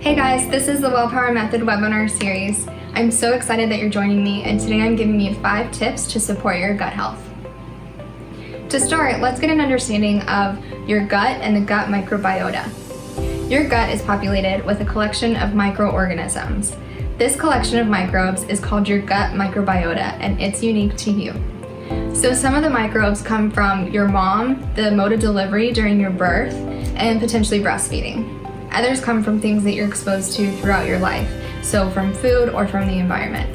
Hey guys, this is the Willpower Method webinar series. I'm so excited that you're joining me, and today I'm giving you 5 tips to support your gut health. To start, let's get an understanding of your gut and the gut microbiota. Your gut is populated with a collection of microorganisms. This collection of microbes is called your gut microbiota, and it's unique to you. So some of the microbes come from your mom, the mode of delivery during your birth, and potentially breastfeeding. Others come from things that you're exposed to throughout your life, so from food or from the environment.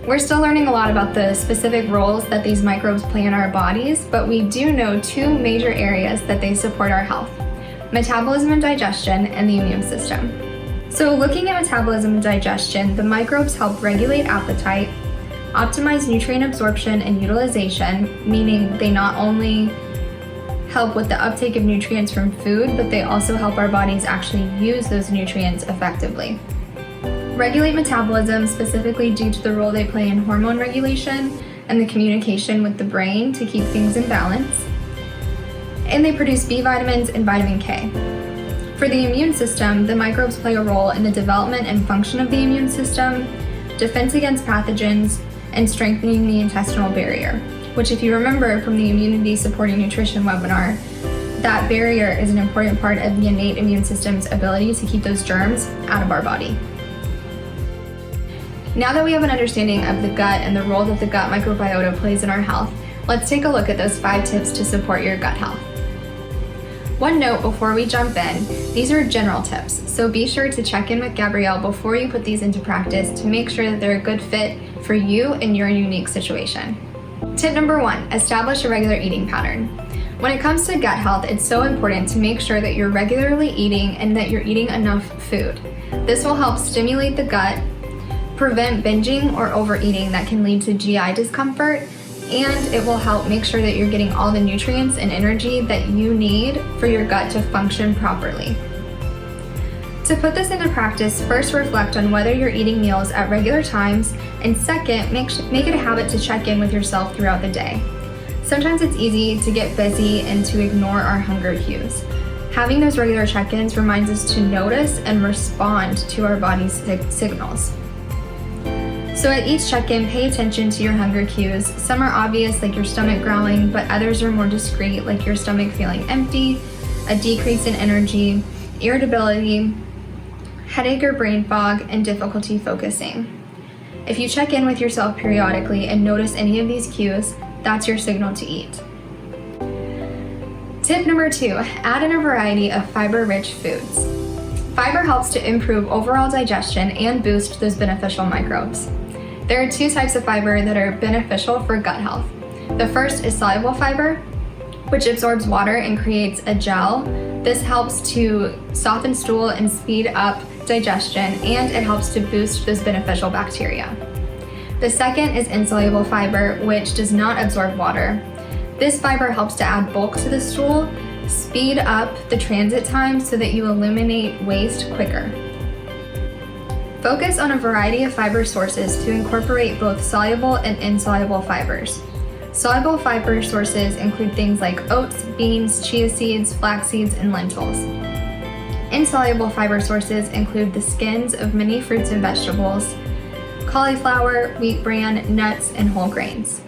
We're still learning a lot about the specific roles that these microbes play in our bodies, but we do know 2 major areas that they support our health: metabolism and digestion, and the immune system. So looking at metabolism and digestion, the microbes help regulate appetite, optimize nutrient absorption and utilization, meaning they not only help with the uptake of nutrients from food, but they also help our bodies actually use those nutrients effectively. Regulate metabolism specifically due to the role they play in hormone regulation and the communication with the brain to keep things in balance. And they produce B vitamins and vitamin K. For the immune system, the microbes play a role in the development and function of the immune system, defense against pathogens, and strengthening the intestinal barrier, which, if you remember from the immunity supporting nutrition webinar, that barrier is an important part of the innate immune system's ability to keep those germs out of our body. Now that we have an understanding of the gut and the role that the gut microbiota plays in our health, let's take a look at those 5 tips to support your gut health. One note before we jump in, these are general tips, so be sure to check in with Gabrielle before you put these into practice to make sure that they're a good fit for you and your unique situation. Tip number 1, establish a regular eating pattern. When it comes to gut health, it's so important to make sure that you're regularly eating and that you're eating enough food. This will help stimulate the gut, prevent binging or overeating that can lead to GI discomfort, and it will help make sure that you're getting all the nutrients and energy that you need for your gut to function properly. To put this into practice, first reflect on whether you're eating meals at regular times, and second, make it a habit to check in with yourself throughout the day. Sometimes it's easy to get busy and to ignore our hunger cues. Having those regular check-ins reminds us to notice and respond to our body's signals. So at each check-in, pay attention to your hunger cues. Some are obvious, like your stomach growling, but others are more discreet, like your stomach feeling empty, a decrease in energy, irritability, headache or brain fog, and difficulty focusing. If you check in with yourself periodically and notice any of these cues, that's your signal to eat. Tip number 2, add in a variety of fiber-rich foods. Fiber helps to improve overall digestion and boost those beneficial microbes. There are 2 types of fiber that are beneficial for gut health. The first is soluble fiber, which absorbs water and creates a gel. This helps to soften stool and speed up digestion, and it helps to boost those beneficial bacteria. The second is insoluble fiber, which does not absorb water. This fiber helps to add bulk to the stool, speed up the transit time so that you eliminate waste quicker. Focus on a variety of fiber sources to incorporate both soluble and insoluble fibers. Soluble fiber sources include things like oats, beans, chia seeds, flax seeds, and lentils. Insoluble fiber sources include the skins of many fruits and vegetables, cauliflower, wheat bran, nuts, and whole grains.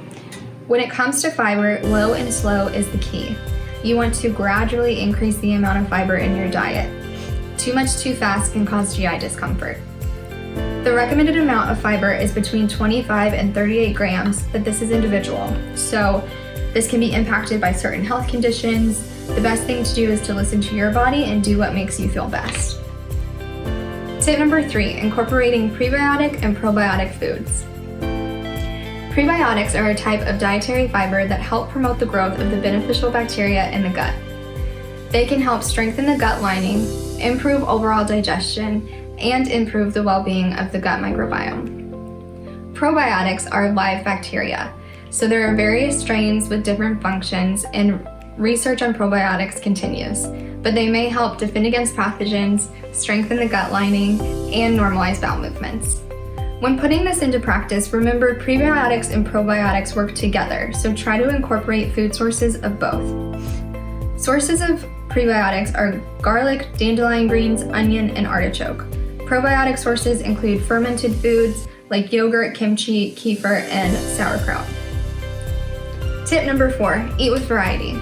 When it comes to fiber, low and slow is the key. You want to gradually increase the amount of fiber in your diet. Too much too fast can cause GI discomfort. The recommended amount of fiber is between 25 and 38 grams, but this is individual, so this can be impacted by certain health conditions. The best thing to do is to listen to your body and do what makes you feel best. Tip number 3, incorporating prebiotic and probiotic foods. Prebiotics are a type of dietary fiber that help promote the growth of the beneficial bacteria in the gut. They can help strengthen the gut lining, improve overall digestion, and improve the well-being of the gut microbiome. Probiotics are live bacteria, so there are various strains with different functions, and research on probiotics continues, but they may help defend against pathogens, strengthen the gut lining, and normalize bowel movements. When putting this into practice, remember prebiotics and probiotics work together, so try to incorporate food sources of both. Sources of prebiotics are garlic, dandelion greens, onion, and artichoke. Probiotic sources include fermented foods like yogurt, kimchi, kefir, and sauerkraut. Tip number 4, eat with variety.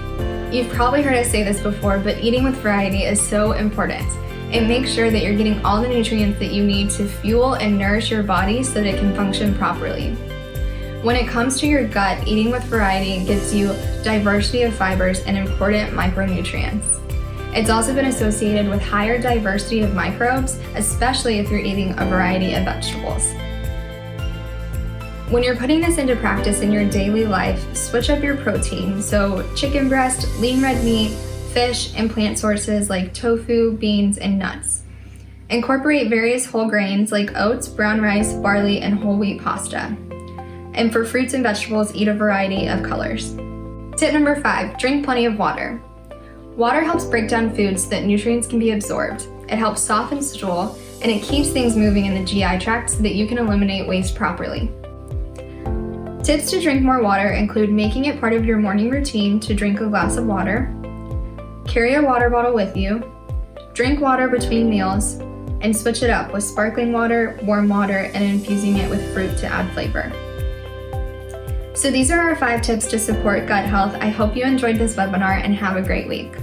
You've probably heard us say this before, but eating with variety is so important. It makes sure that you're getting all the nutrients that you need to fuel and nourish your body so that it can function properly. When it comes to your gut, eating with variety gives you diversity of fibers and important micronutrients. It's also been associated with higher diversity of microbes, especially if you're eating a variety of vegetables. When you're putting this into practice in your daily life, switch up your protein, so chicken breast, lean red meat, fish, and plant sources like tofu, beans, and nuts. Incorporate various whole grains like oats, brown rice, barley, and whole wheat pasta. And for fruits and vegetables, eat a variety of colors. Tip number 5, drink plenty of water. Water helps break down foods so that nutrients can be absorbed. It helps soften stool, and it keeps things moving in the GI tract so that you can eliminate waste properly. Tips to drink more water include making it part of your morning routine to drink a glass of water, carry a water bottle with you, drink water between meals, and switch it up with sparkling water, warm water, and infusing it with fruit to add flavor. So these are our 5 tips to support gut health. I hope you enjoyed this webinar and have a great week.